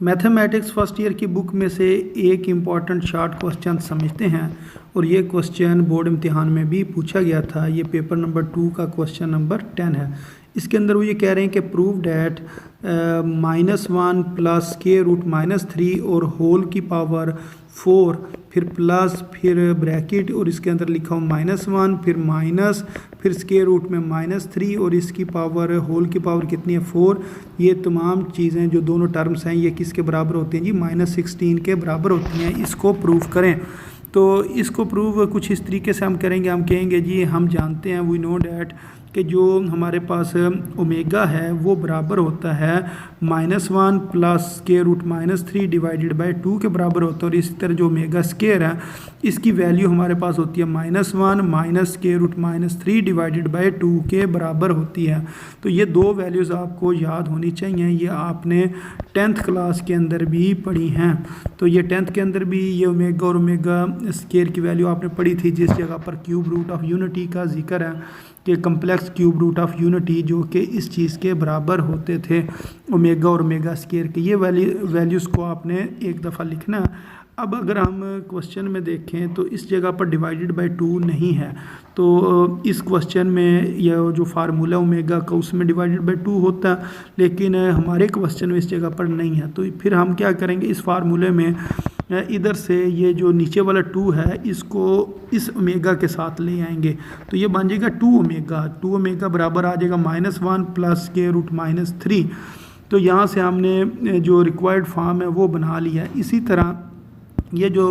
Mathematics first year की book में से एक इम्पॉर्टेंट शॉर्ट क्वेश्चन समझते हैं और ये क्वेश्चन बोर्ड इम्तिहान में भी पूछा गया था। ये पेपर नंबर 2 का क्वेश्चन नंबर 10 है। इसके अंदर वो ये कह रहे हैं कि प्रूव डैट -1 प्लस के रूट -3 और होल की पावर 4 फिर प्लस फिर ब्रैकेट और इसके अंदर लिखा हो -1 फिर माइनस फिर स्क्वायर रूट में -3 और इसकी पावर होल की पावर कितनी है 4। ये तमाम चीज़ें जो दोनों टर्म्स हैं ये किसके बराबर होती हैं जी -16 के बराबर होती हैं। इसको प्रूव करें। तो इसको प्रूव कुछ इस तरीके से हम करेंगे। हम कहेंगे जी हम जानते हैं वी नो डैट कि जो हमारे पास ओमेगा है वो बराबर होता है -1 plus square root -3 divided by 2 के बराबर होता है। और इसी तरह जो ओमेगा स्क्वायर है इसकी वैल्यू हमारे पास होती है -1 minus square root -3 divided by 2 के बराबर होती है। तो ये दो वैल्यूज़ आपको याद होनी चाहिए। ये आपने 10th क्लास के अंदर भी पढ़ी हैं। तो ये 10th के अंदर भी ये ओमेगा और ओमेगा स्क्वायर की वैल्यू आपने पढ़ी थी, जिस जगह पर क्यूब रूट ऑफ यूनिटी का जिक्र है कि complex cube root of unity जो कि इस चीज़ के बराबर होते थे ओमेगा और ओमेगा स्क्वायर के। ये वैल्यूज़ को आपने एक दफ़ा लिखना है। अब अगर हम क्वेश्चन में देखें तो इस जगह पर डिवाइडेड बाय 2 नहीं है। तो इस क्वेश्चन में यह जो फार्मूला ओमेगा का उसमें डिवाइडेड बाय 2 होता है, लेकिन हमारे क्वेश्चन में इस जगह पर नहीं है। तो फिर हम क्या करेंगे, इस फार्मूले में इधर से ये जो नीचे वाला 2 है इसको इस ओमेगा के साथ ले आएंगे। तो ये बन जाएगा 2 ओमेगा बराबर आ जाएगा -1 प्लस स्क्वायर रूट -3। तो यहाँ से हमने जो रिक्वायर्ड फॉर्म है वो बना लिया। इसी तरह ये जो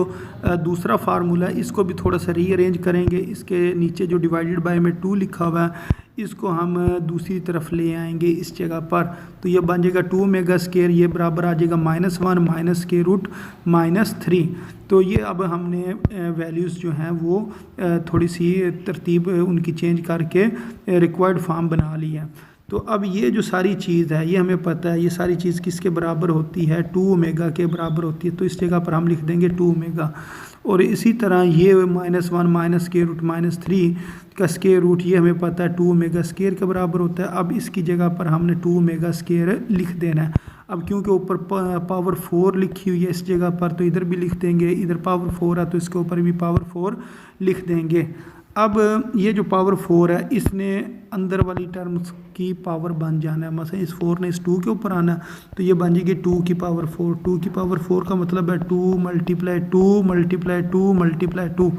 दूसरा फार्मूला है इसको भी थोड़ा सा रीअरेंज करेंगे। इसके नीचे जो डिवाइडेड बाय में 2 लिखा हुआ है इसको हम दूसरी तरफ ले आएंगे इस जगह पर। तो ये बन जाएगा 2 ओमेगा स्क्वायर, ये बराबर आ जाएगा -1 माइनस स्क्वायर रूट -3। तो ये अब हमने वैल्यूज़ जो हैं वो थोड़ी सी तरतीब उनकी चेंज करके रिक्वायर्ड फॉर्म बना ली है। तो अब ये जो सारी चीज़ है ये हमें पता है, ये सारी चीज़ किसके बराबर होती है 2 ओमेगा के बराबर होती है। तो इस जगह पर हम लिख देंगे 2 ओमेगा। और इसी तरह ये -1 माइनस स्क्वायर रूट -3 का स्क्वायर रूट ये हमें पता है 2 ओमेगा स्क्वायर के बराबर होता है। अब इसकी जगह पर हमने 2 ओमेगा स्क्वायर लिख देना है। अब क्योंकि ऊपर पावर 4 लिखी हुई है इस जगह पर, तो इधर भी लिख देंगे। इधर पावर 4 है तो इसके ऊपर भी पावर 4 लिख देंगे। अब ये जो पावर 4 है इसने अंदर वाली टर्म्स की पावर बन जाना है। मतलब इस 4 ने इस 2 के ऊपर आना है तो ये बन जाएगी 2 की पावर 4। 2 की पावर 4 का मतलब है 2 मल्टीप्लाई 2 मल्टीप्लाई 2 मल्टीप्लाई 2।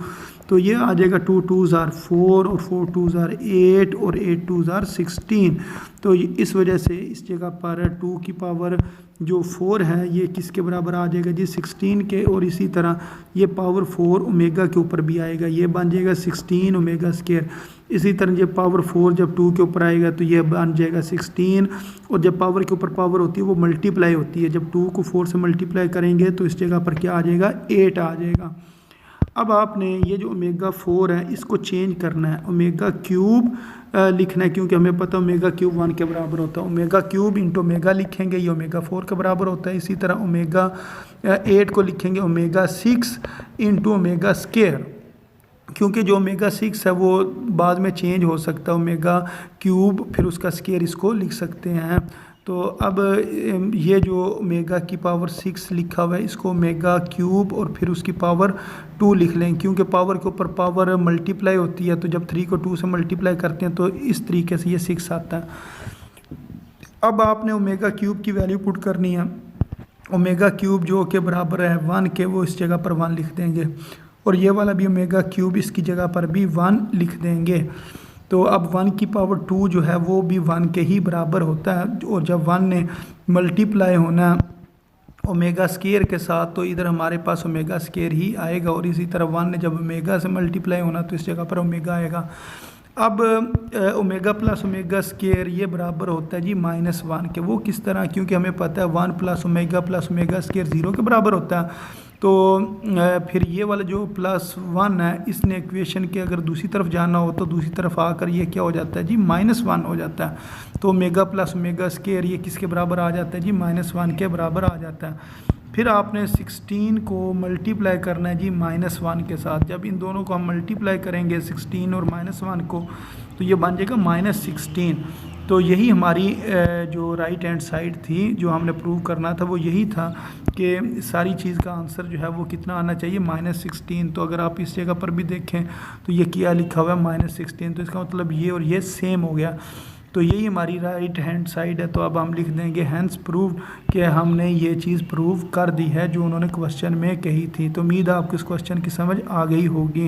तो ये आ जाएगा 2 2s are 4 और 4 2s are 8 और 8 2s are 16। तो इस वजह से इस जगह पर 2 की पावर जो 4 है ये किसके बराबर आ जाएगा जी 16 के। और इसी तरह ये पावर 4 ओमेगा के ऊपर भी आएगा, ये बन जाएगा 16 ओमेगा स्क्वायर। इसी तरह ये पावर 4 जब 2 के ऊपर आएगा तो ये बन जाएगा 16। और जब पावर के ऊपर पावर होती है वो मल्टीप्लाई होती है। जब 2 को 4 से मल्टीप्लाई करेंगे तो इस जगह पर क्या आ जाएगा 8 आ जाएगा। अब आपने ये जो ओमेगा 4 है इसको चेंज करना है, ओमेगा क्यूब लिखना है, क्योंकि हमें पता है ओमेगा क्यूब 1 के बराबर होता है। ओमेगा क्यूब इंटू ओमेगा लिखेंगे, ये ओमेगा 4 के बराबर होता है। इसी तरह ओमेगा 8 को लिखेंगे ओमेगा 6 इंटू ओमेगा स्क्वायर, क्योंकि जो ओमेगा 6 है वो बाद में चेंज हो सकता है। ओमेगा क्यूब फिर उसका स्क्वायर इसको लिख सकते हैं। तो अब ये जो ओमेगा की पावर 6 लिखा हुआ है इसको ओमेगा क्यूब और फिर उसकी पावर 2 लिख लें, क्योंकि पावर के ऊपर पावर मल्टीप्लाई होती है। तो जब 3 को 2 से मल्टीप्लाई करते हैं तो इस तरीके से ये 6 आता है। अब आपने ओमेगा क्यूब की वैल्यू पुट करनी है। ओमेगा क्यूब जो के बराबर है 1 के, वो इस जगह पर 1 लिख देंगे। और ये वाला भी ओमेगा क्यूब इसकी जगह पर भी 1 लिख देंगे। तो अब 1 की पावर 2 जो है वो भी 1 के ही बराबर होता है। और जब 1 ने मल्टीप्लाई होना ओमेगा स्क्वायर के साथ तो इधर हमारे पास ओमेगा स्क्वायर ही आएगा। और इसी तरह 1 ने जब ओमेगा से मल्टीप्लाई होना तो इस जगह पर ओमेगा आएगा। अब ओमेगा प्लस ओमेगा स्क्वायर ये बराबर होता है जी -1 के। वो किस तरह, क्योंकि हमें पता है 1 प्लस ओमेगा स्क्वायर 0 के बराबर होता है। तो फिर ये वाला जो +1 है इसने इक्वेशन के अगर दूसरी तरफ जाना हो तो दूसरी तरफ आकर ये क्या हो जाता है जी -1 हो जाता है। तो ओमेगा प्लस ओमेगा स्क्वायर ये किसके बराबर आ जाता है जी -1 के बराबर आ जाता है। फिर आपने 16 को मल्टीप्लाई करना है जी -1 के साथ। जब इन दोनों को हम मल्टीप्लाई करेंगे 16 और -1 को तो ये बन जाएगा -16। तो यही हमारी जो राइट हैंड साइड थी, जो हमने प्रूव करना था वो यही था कि सारी चीज़ का आंसर जो है वो कितना आना चाहिए, -16। तो अगर आप इस जगह पर भी देखें तो ये क्या लिखा हुआ है, -16, तो इसका मतलब ये और ये सेम हो गया। तो यही हमारी राइट हैंड साइड है। तो अब हम लिख देंगे हैंस प्रूव, कि हमने ये चीज़ प्रूव कर दी है जो उन्होंने क्वेश्चन में कही थी। तो उम्मीद है आपको इस क्वेश्चन की समझ आ गई होगी।